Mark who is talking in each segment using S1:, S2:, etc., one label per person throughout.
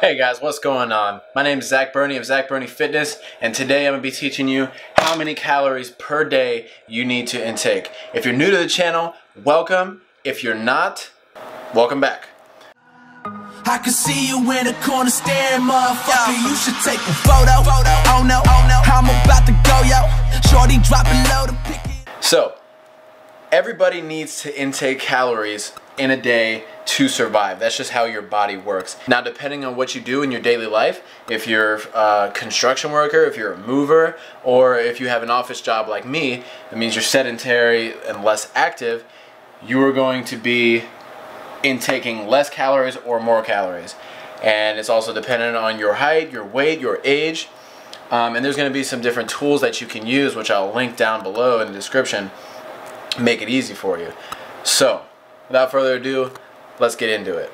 S1: Hey guys, what's going on? My name is Zach Burney of Zach Burney Fitness, and today I'm going to be teaching you how many calories per day you need to intake. If you're new to the channel, welcome. If you're not, welcome back.
S2: I can see you in the corner staring, motherfucker. You should take a photo. Oh no, I'm about to go, yo. Shorty drop it low to pick it.
S1: So, everybody needs to intake calories in a day to survive. That's just how your body works. Now, depending on what you do in your daily life, if you're a construction worker, if you're a mover, or if you have an office job like me, that means you're sedentary and less active, you are going to be intaking less calories or more calories. And it's also dependent on your height, your weight, your age, and there's going to be some different tools that you can use, which I'll link down below in the description, make it easy for you. So, without further ado, let's get into it.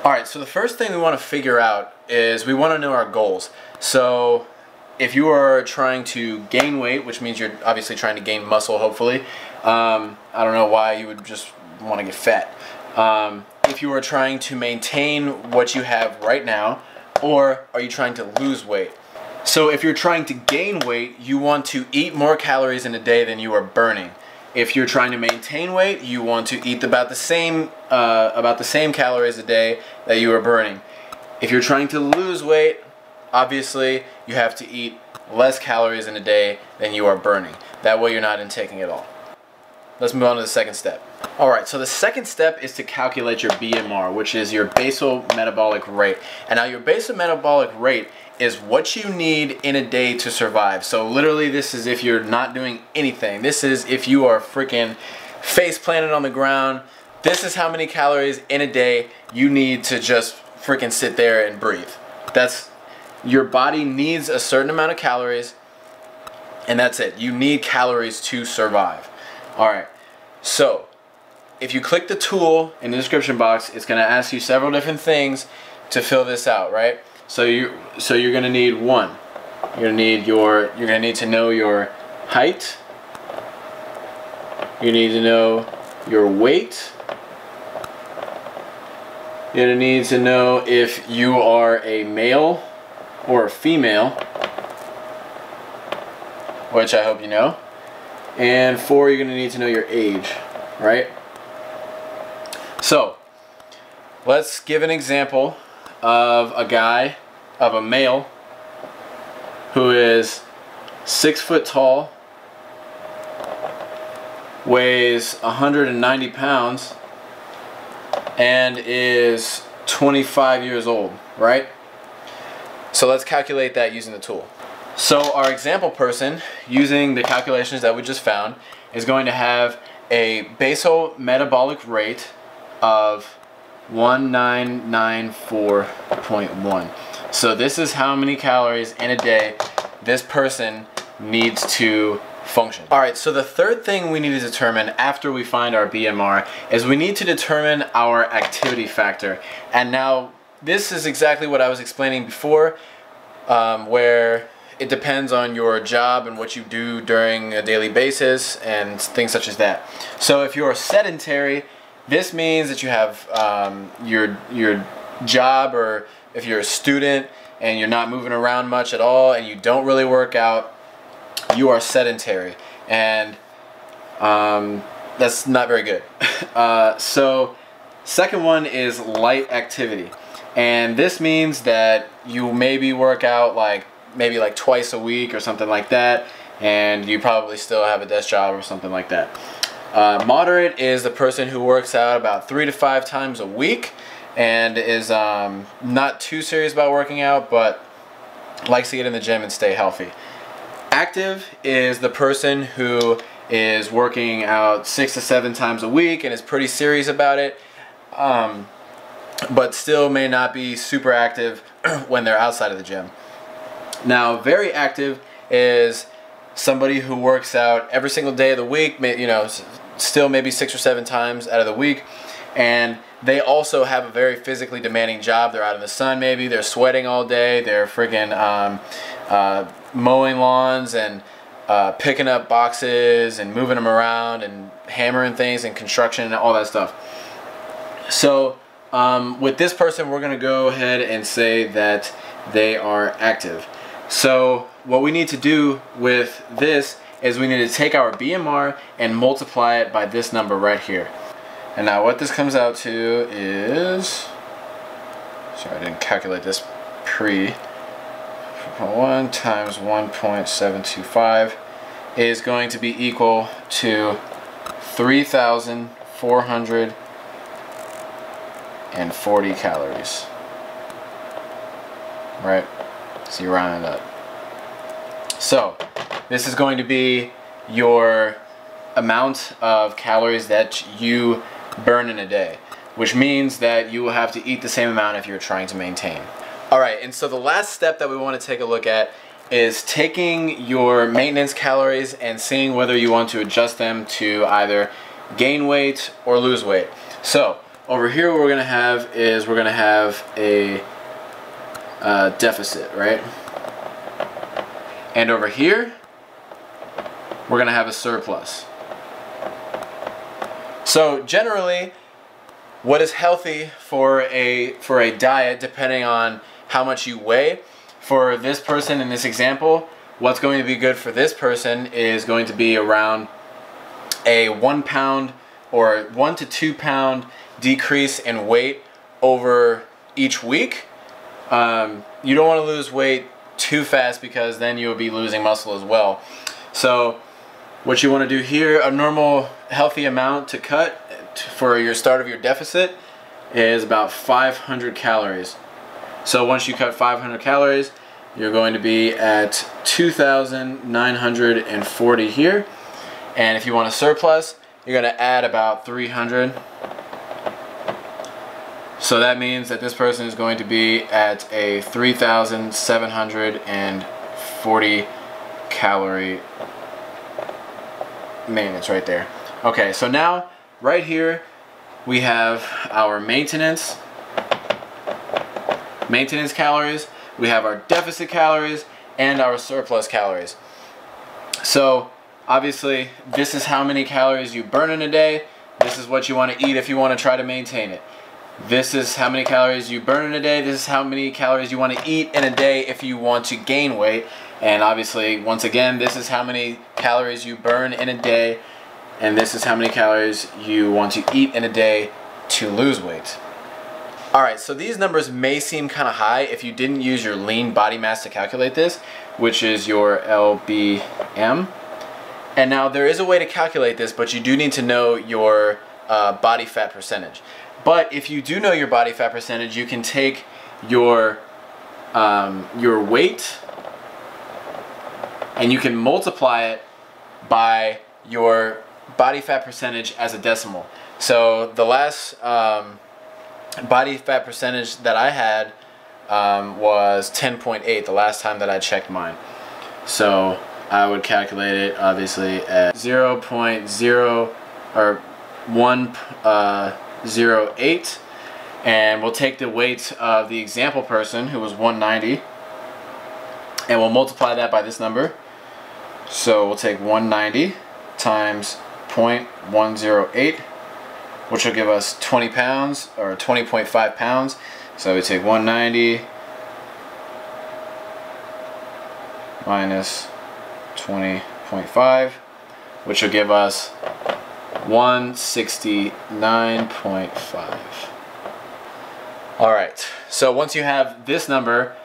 S1: Alright, so the first thing we want to figure out is we want to know our goals. So, if you are trying to gain weight, which means you're obviously trying to gain muscle, hopefully, I don't know why you would just want to get fat. If you are trying to maintain what you have right now, or are you trying to lose weight? So if you're trying to gain weight, you want to eat more calories in a day than you are burning. If you're trying to maintain weight, you want to eat about the same calories a day that you are burning. If you're trying to lose weight, obviously you have to eat less calories in a day than you are burning. That way you're not intaking at all. Let's move on to the second step. Alright, so the second step is to calculate your BMR, which is your basal metabolic rate. And now your basal metabolic rate is what you need in a day to survive. So literally this is if you're not doing anything. This is if you are freaking face planted on the ground. This is how many calories in a day you need to just freaking sit there and breathe. That's, your body needs a certain amount of calories, and that's it. You need calories to survive. Alright, so if you click the tool in the description box, it's going to ask you several different things to fill this out, right? So you're going to need one. You're going to need to know your height. You need to know your weight. You're going to need to know if you are a male or a female, which I hope you know. And 4, you're going to need to know your age, right? So, let's give an example of a male who is 6 foot tall, weighs 190 pounds, and is 25 years old, right? So let's calculate that using the tool. So our example person, using the calculations that we just found, is going to have a basal metabolic rate of 1994.1. So this is how many calories in a day this person needs to function. Alright, so the third thing we need to determine after we find our BMR is we need to determine our activity factor. And now this is exactly what I was explaining before, where it depends on your job and what you do during a daily basis and things such as that. So if you're sedentary, this means that you have your job, or if you're a student and you're not moving around much at all and you don't really work out, you are sedentary, and that's not very good. So second one is light activity, and this means that you maybe work out maybe twice a week or something like that, and you probably still have a desk job or something like that. Moderate is the person who works out about 3 to 5 times a week and is not too serious about working out, but likes to get in the gym and stay healthy. Active is the person who is working out 6 to 7 times a week and is pretty serious about it, but still may not be super active when they're outside of the gym. Now, very active is somebody who works out every single day of the week, you know, still maybe 6 or 7 times out of the week, and they also have a very physically demanding job. They're out in the sun, maybe they're sweating all day, they're freaking mowing lawns and picking up boxes and moving them around and hammering things and construction and all that stuff. So with this person, we're going to go ahead and say that they are active. So what we need to do with this is we need to take our BMR and multiply it by this number right here. And now what this comes out to is, sorry I didn't calculate this pre, 1 times 1.725 is going to be equal to 3,440 calories. Right? So you round it up. So this is going to be your amount of calories that you burn in a day, which means that you will have to eat the same amount if you're trying to maintain. Alright, and so the last step that we want to take a look at is taking your maintenance calories and seeing whether you want to adjust them to either gain weight or lose weight. So over here what we're going to have is we're going to have a deficit, right? And over here we're going to have a surplus. So generally, what is healthy for a diet, depending on how much you weigh, for this person in this example, what's going to be good for this person is going to be around a 1 pound or 1 to 2 pound decrease in weight over each week. You don't want to lose weight too fast because then you'll be losing muscle as well. So what you want to do here, a normal healthy amount to cut for your start of your deficit is about 500 calories. So once you cut 500 calories, you're going to be at 2,940 here. And if you want a surplus, you're going to add about 300. So that means that this person is going to be at a 3,740 calorie maintenance right there. Okay, so now right here we have our maintenance calories, we have our deficit calories, and our surplus calories. So obviously this is how many calories you burn in a day. This is what you want to eat if you want to try to maintain it. This is how many calories you burn in a day. This is how many calories you want to eat in a day if you want to gain weight. And obviously, once again, this is how many calories you burn in a day, and this is how many calories you want to eat in a day to lose weight. Alright, so these numbers may seem kind of high if you didn't use your lean body mass to calculate this, which is your LBM. And now there is a way to calculate this, but you do need to know your body fat percentage. But if you do know your body fat percentage, you can take your weight and you can multiply it by your body fat percentage as a decimal. So the last body fat percentage that I had was 10.8 the last time that I checked mine. So I would calculate it obviously at 0.0 or 108, and we'll take the weight of the example person who was 190 and we'll multiply that by this number. So we'll take 190 times 0.108, which will give us 20 pounds or 20.5 pounds. So we take 190 minus 20.5, which will give us 169.5. Alright, so once you have this number,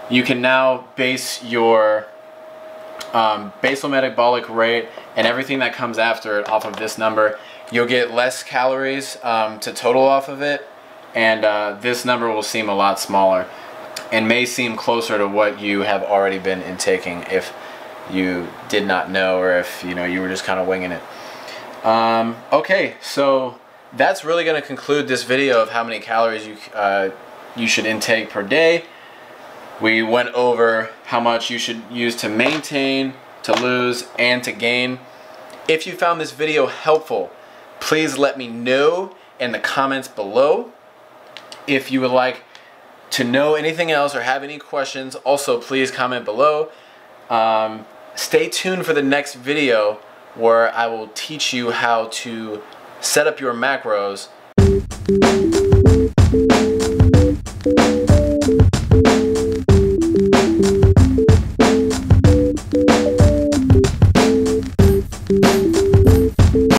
S1: you can now base your basal metabolic rate and everything that comes after it off of this number. You'll get less calories to total off of it, and this number will seem a lot smaller and may seem closer to what you have already been intaking if you did not know, or if you were just kind of winging it. Okay, so that's really going to conclude this video of how many calories you should intake per day. We went over how much you should use to maintain, to lose, and to gain. If you found this video helpful, please let me know in the comments below. If you would like to know anything else or have any questions, also please comment below. Stay tuned for the next video where I will teach you how to set up your macros.